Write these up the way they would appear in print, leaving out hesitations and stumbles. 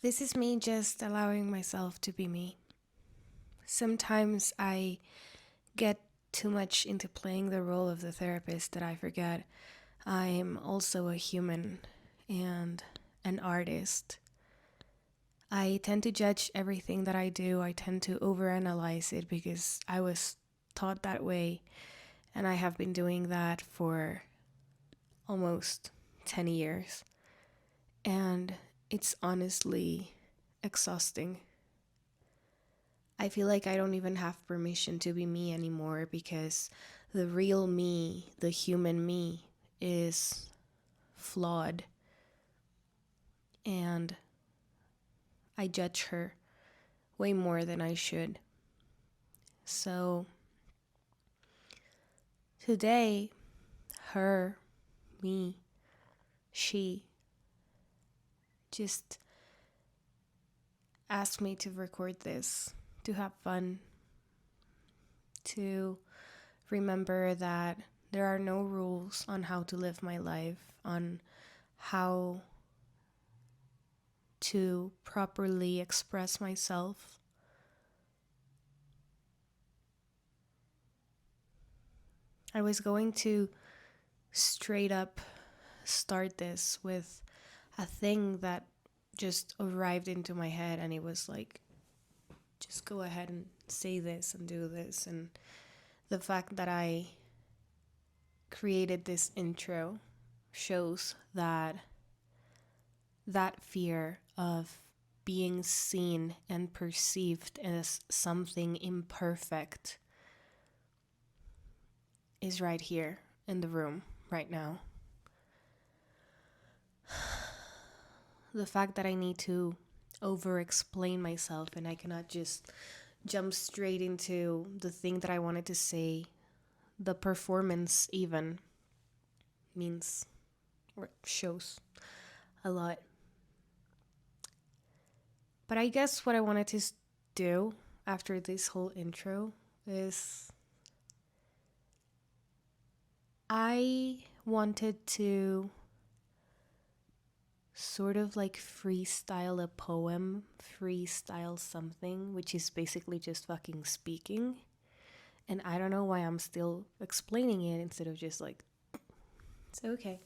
This is me just allowing myself to be me. Sometimes I get too much into playing the role of the therapist that I forget I'm also a human and an artist. I tend to judge everything that I do. I tend to overanalyze it because I was taught that way, and I have been doing that for almost 10 years. And it's honestly exhausting. I feel like I don't even have permission to be me anymore because the real me, the human me, is flawed. And I judge her way more than I should. So today, her, me, she just asked me to record this, to have fun, to remember that there are no rules on how to live my life, on how to properly express myself. I was going to straight up start this with a thing that just arrived into my head, and it was like, just go ahead and say this and do this. And the fact that I created this intro shows that fear of being seen and perceived as something imperfect is right here in the room right now. The fact that I need to over explain myself and I cannot just jump straight into the thing that I wanted to say, the performance even means or shows a lot. But I guess what I wanted to do after this whole intro is I wanted to sort of like freestyle a poem, freestyle something, which is basically just fucking speaking. And I don't know why I'm still explaining it instead of just like, it's okay.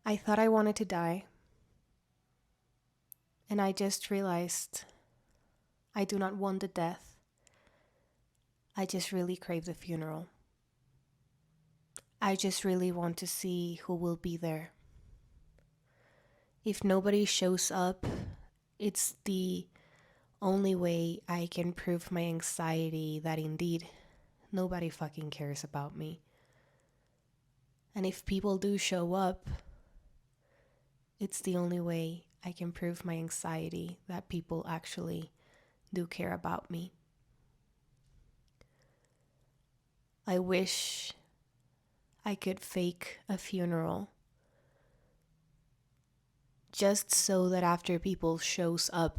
I thought I wanted to die, and I just realized I do not want the death. I just really crave the funeral. I just really want to see who will be there. If nobody shows up, it's the only way I can prove my anxiety that indeed nobody fucking cares about me. And if people do show up, it's the only way I can prove my anxiety that people actually do care about me. I wish I could fake a funeral just so that after people shows up,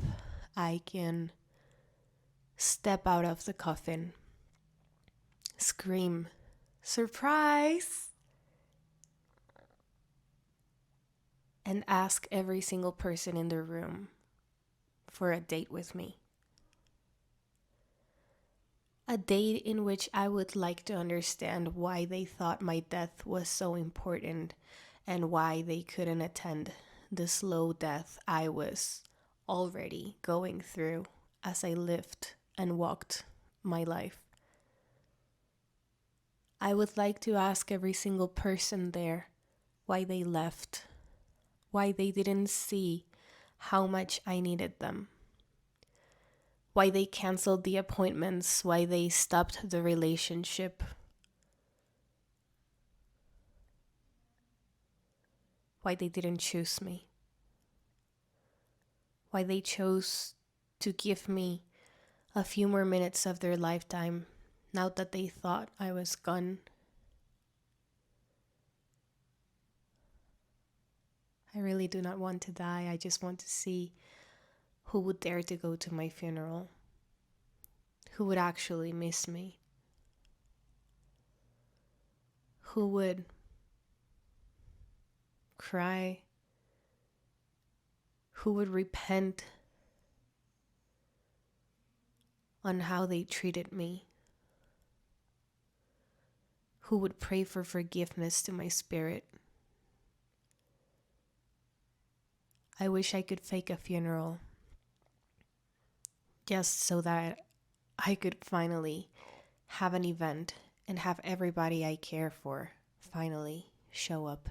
I can step out of the coffin, scream, "Surprise!" and ask every single person in the room for a date with me. A date in which I would like to understand why they thought my death was so important and why they couldn't attend the slow death I was already going through as I lived and walked my life. I would like to ask every single person there why they left, why they didn't see how much I needed them, why they canceled the appointments, why they stopped the relationship, why they didn't choose me, why they chose to give me a few more minutes of their lifetime now that they thought I was gone. I really do not want to die. I just want to see who would dare to go to my funeral, who would actually miss me, who would cry, who would repent on how they treated me, who would pray for forgiveness to my spirit. I wish I could fake a funeral just so that I could finally have an event and have everybody I care for finally show up.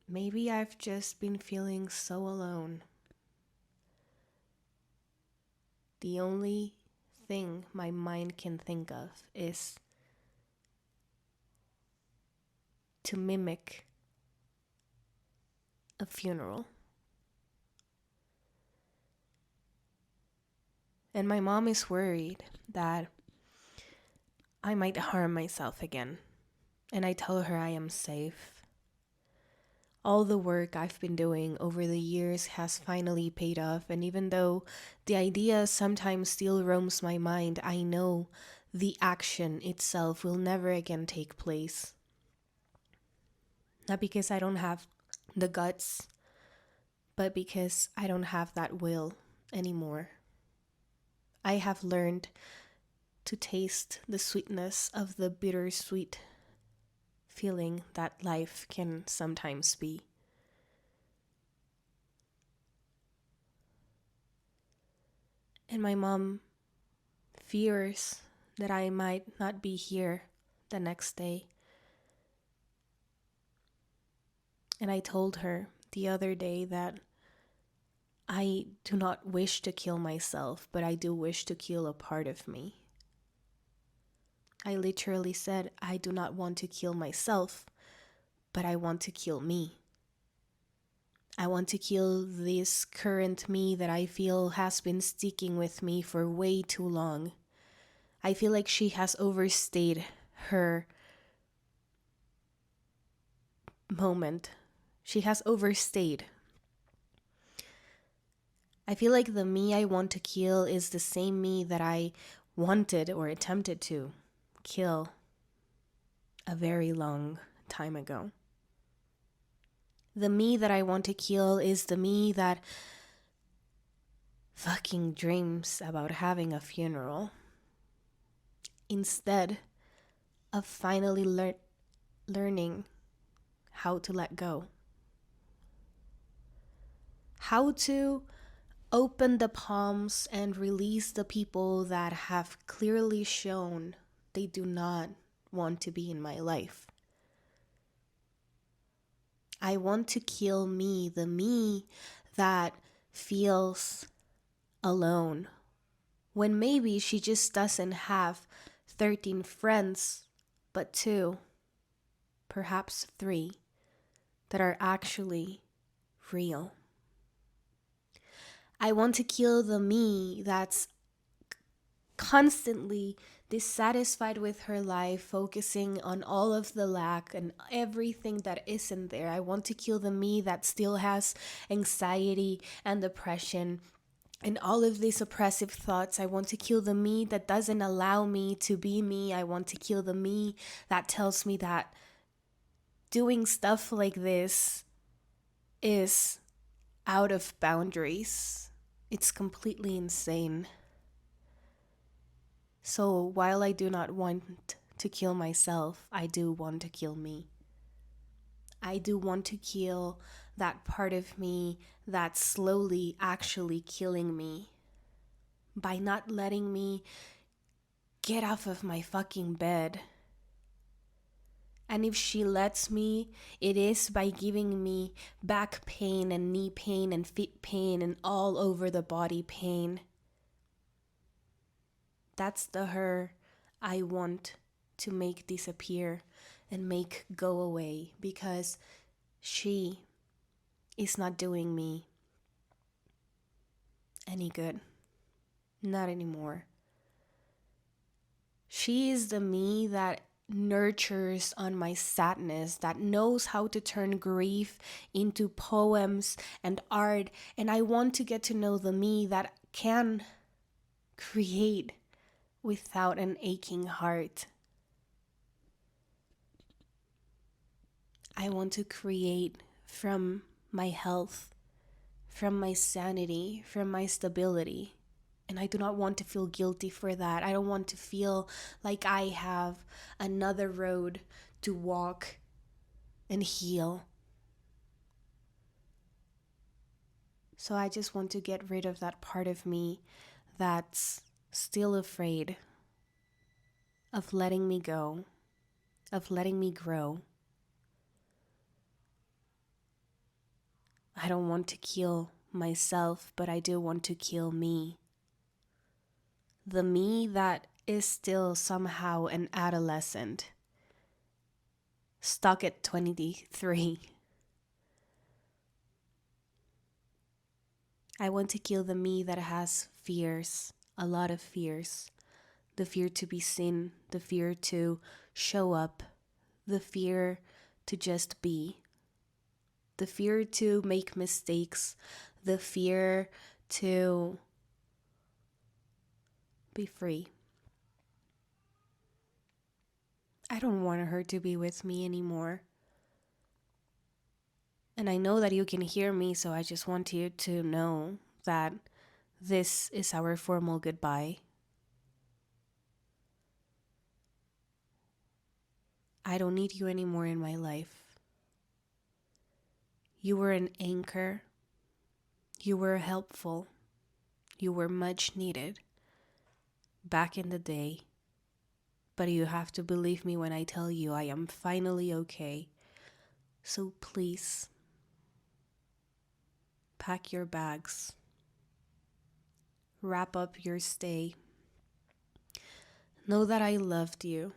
Maybe I've just been feeling so alone. The only thing my mind can think of is to mimic a funeral. And my mom is worried that I might harm myself again. And I tell her I am safe. All the work I've been doing over the years has finally paid off, and even though the idea sometimes still roams my mind, I know the action itself will never again take place. Not because I don't have the guts, but because I don't have that will anymore. I have learned to taste the sweetness of the bittersweet feeling that life can sometimes be. And my mom fears that I might not be here the next day. And I told her the other day that I do not wish to kill myself, but I do wish to kill a part of me. I literally said, I do not want to kill myself, but I want to kill me. I want to kill this current me that I feel has been sticking with me for way too long. I feel like she has overstayed her moment. She has overstayed. I feel like the me I want to kill is the same me that I wanted or attempted to kill a very long time ago. The me that I want to kill is the me that fucking dreams about having a funeral instead of finally learning how to let go. How to open the palms and release the people that have clearly shown they do not want to be in my life. I want to kill me, the me that feels alone, when maybe she just doesn't have 13 friends, but 2, perhaps 3, that are actually real. I want to kill the me that's constantly dissatisfied with her life, focusing on all of the lack and everything that isn't there. I want to kill the me that still has anxiety and depression and all of these oppressive thoughts. I want to kill the me that doesn't allow me to be me. I want to kill the me that tells me that doing stuff like this is out of boundaries. It's completely insane. So while I do not want to kill myself, I do want to kill me. I do want to kill that part of me that's slowly actually killing me by not letting me get off of my fucking bed. And if she lets me, it is by giving me back pain and knee pain and feet pain and all over the body pain. That's the her I want to make disappear and make go away, because she is not doing me any good. Not anymore. She is the me that nurtures on my sadness, that knows how to turn grief into poems and art. And I want to get to know the me that can create without an aching heart. I want to create from my health, from my sanity, from my stability. And I do not want to feel guilty for that. I don't want to feel like I have another road to walk and heal. So I just want to get rid of that part of me that's still afraid of letting me go, of letting me grow. I don't want to kill myself, but I do want to kill me. The me that is still somehow an adolescent, stuck at 23. I want to kill the me that has fears, a lot of fears. The fear to be seen, the fear to show up, the fear to just be, the fear to make mistakes, the fear to be free. I don't want her to be with me anymore. And I know that you can hear me, so I just want you to know that this is our formal goodbye. I don't need you anymore in my life. You were an anchor. You were helpful. You were much needed back in the day. But you have to believe me when I tell you I am finally okay. So please, pack your bags. Wrap up your stay. Know that I loved you,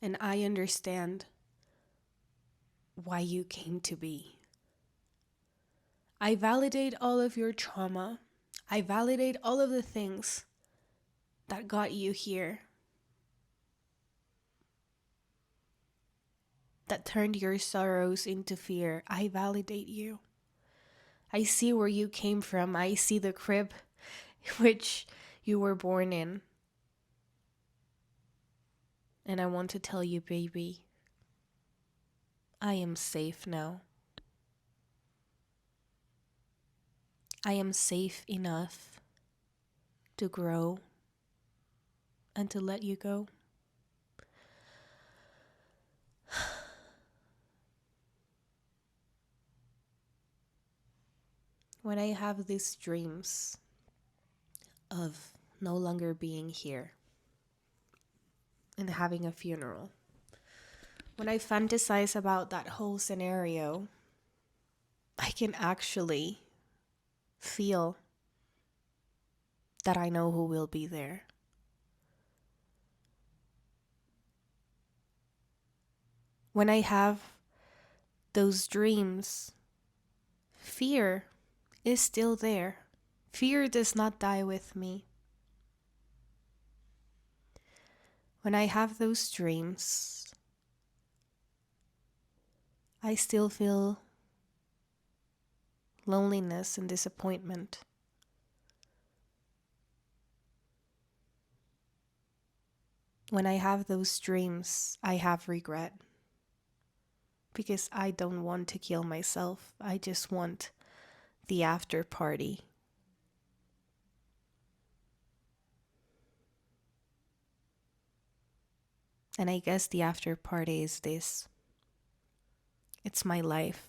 and I understand why you came to be. I validate all of your trauma. I validate all of the things that got you here, that turned your sorrows into fear. I validate you. I see where you came from. I see the crib which you were born in. And I want to tell you, baby, I am safe now. I am safe enough to grow and to let you go. When I have these dreams of no longer being here and having a funeral, when I fantasize about that whole scenario, I can actually feel that I know who will be there. When I have those dreams, fear is still there. Fear does not die with me. When I have those dreams, I still feel loneliness and disappointment. When I have those dreams, I have regret. Because I don't want to kill myself. I just want the after party. And I guess the after party is this. It's my life.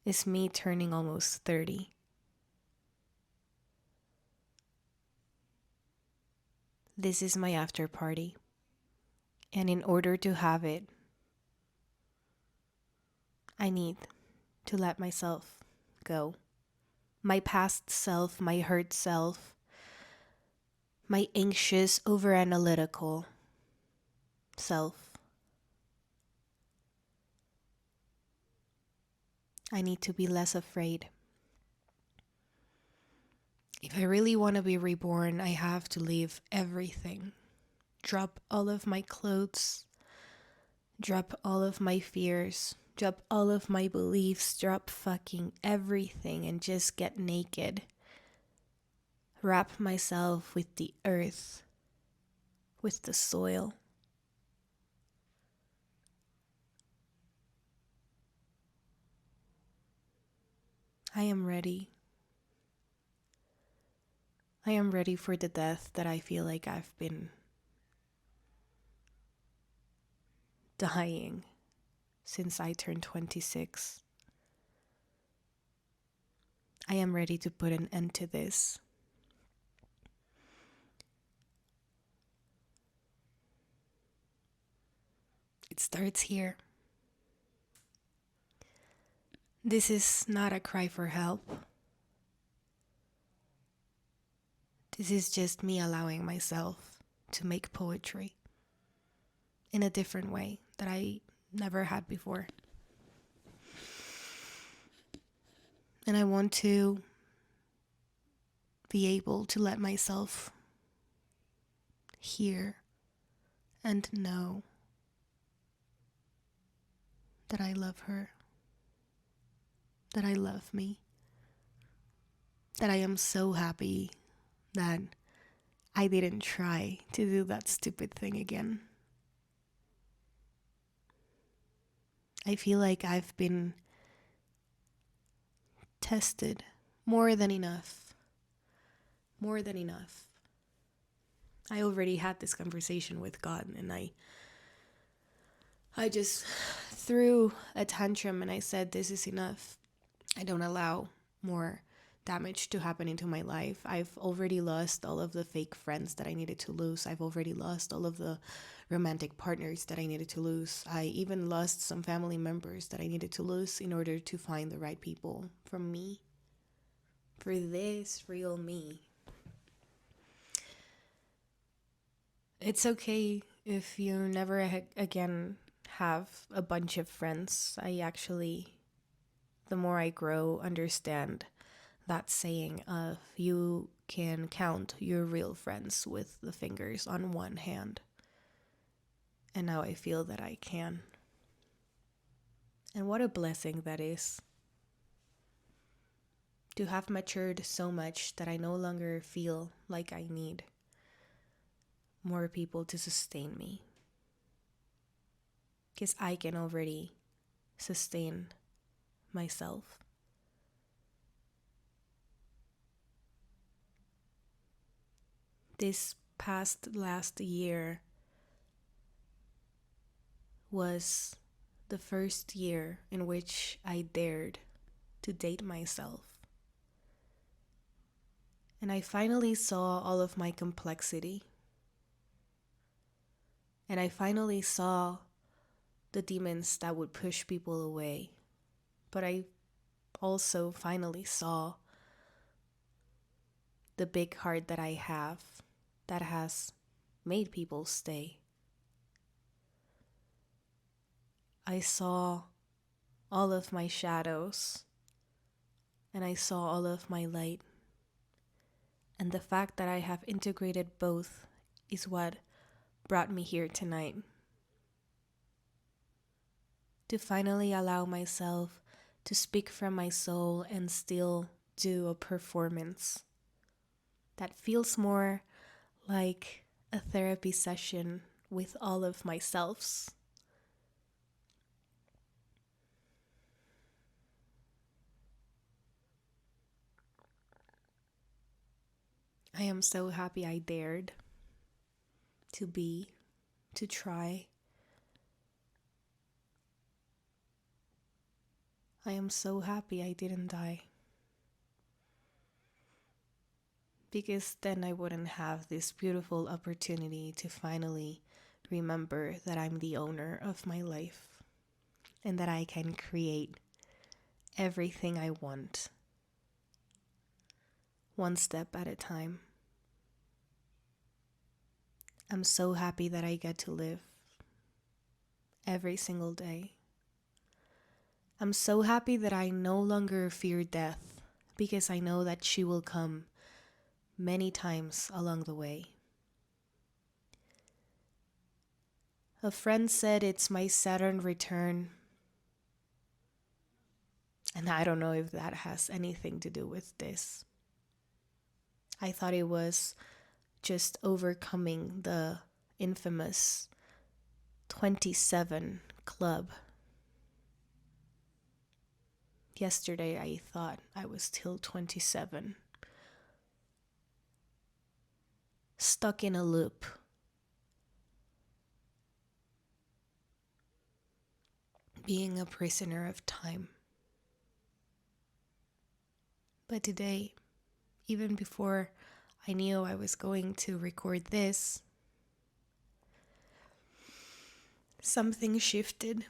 It's me turning almost 30. This is my after party. And in order to have it, I need to let myself go. My past self, my hurt self, my anxious, over-analytical self. I need to be less afraid. If I really want to be reborn, I have to leave everything. Drop all of my clothes. Drop all of my fears. Drop all of my beliefs. Drop fucking everything and just get naked. wrap myself with the earth, with the soil. I am ready. I am ready for the death that I feel like I've been dying since I turned 26. I am ready to put an end to this. It starts here. This is not a cry for help. This is just me allowing myself to make poetry in a different way that I never had before. And I want to be able to let myself hear and know that I love her, that I love me, that I am so happy that I didn't try to do that stupid thing again. I feel like I've been tested more than enough. More than enough. I already had this conversation with God, and I just threw a tantrum and I said, this is enough. I don't allow more damage to happen into my life. I've already lost all of the fake friends that I needed to lose. I've already lost all of the romantic partners that I needed to lose. I even lost some family members that I needed to lose in order to find the right people for me, for this real me. It's okay if you never again have a bunch of friends. I actually, the more I grow, understand that saying of you can count your real friends with the fingers on one hand. And now I feel that I can. And what a blessing that is. To have matured so much that I no longer feel like I need more people to sustain me. Because I can already sustain myself. This past last year was the first year in which I dared to date myself. And I finally saw all of my complexity. And I finally saw the demons that would push people away. But I also finally saw the big heart that I have that has made people stay. I saw all of my shadows and I saw all of my light. And the fact that I have integrated both is what brought me here tonight. To finally allow myself to speak from my soul and still do a performance that feels more like a therapy session with all of myselves. I am so happy I dared to be, to try. I am so happy I didn't die. Because then I wouldn't have this beautiful opportunity to finally remember that I'm the owner of my life and that I can create everything I want, one step at a time. I'm so happy that I get to live every single day. I'm so happy that I no longer fear death because I know that she will come many times along the way. A friend said it's my Saturn return, and I don't know if that has anything to do with this. I thought it was just overcoming the infamous 27 club. Yesterday I thought I was still 27. Stuck in a loop. Being a prisoner of time. But today, even before I knew I was going to record this, something shifted.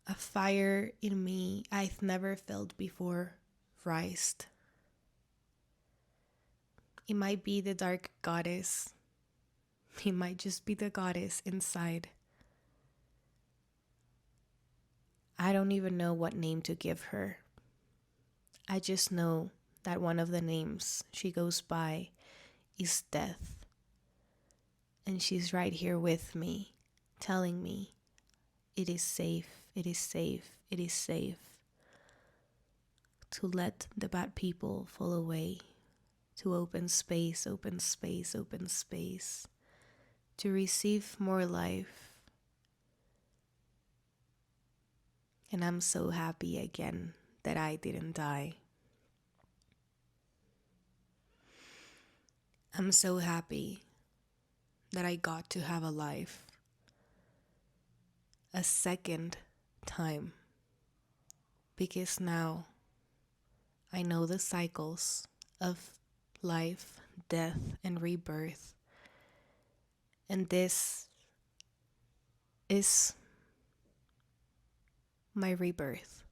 A fire in me I've never felt before rised. It might be the dark goddess. It might just be the goddess inside. I don't even know what name to give her. I just know that one of the names she goes by is Death. And she's right here with me, telling me it is safe, it is safe, it is safe to let the bad people fall away, to open space, open space, open space, to receive more life. And I'm so happy again that I didn't die. I'm so happy that I got to have a life a second time, because now I know the cycles of life, death, and rebirth. And this is my rebirth.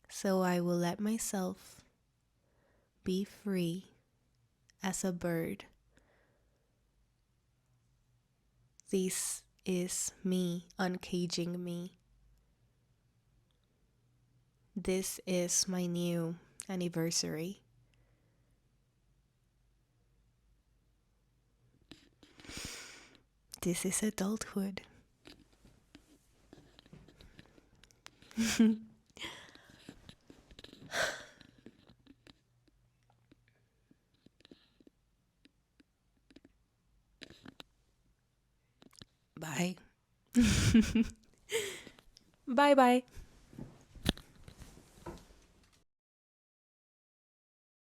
So I will let myself be free as a bird. This is me uncaging me. This is my new anniversary. This is adulthood. Bye. Bye bye.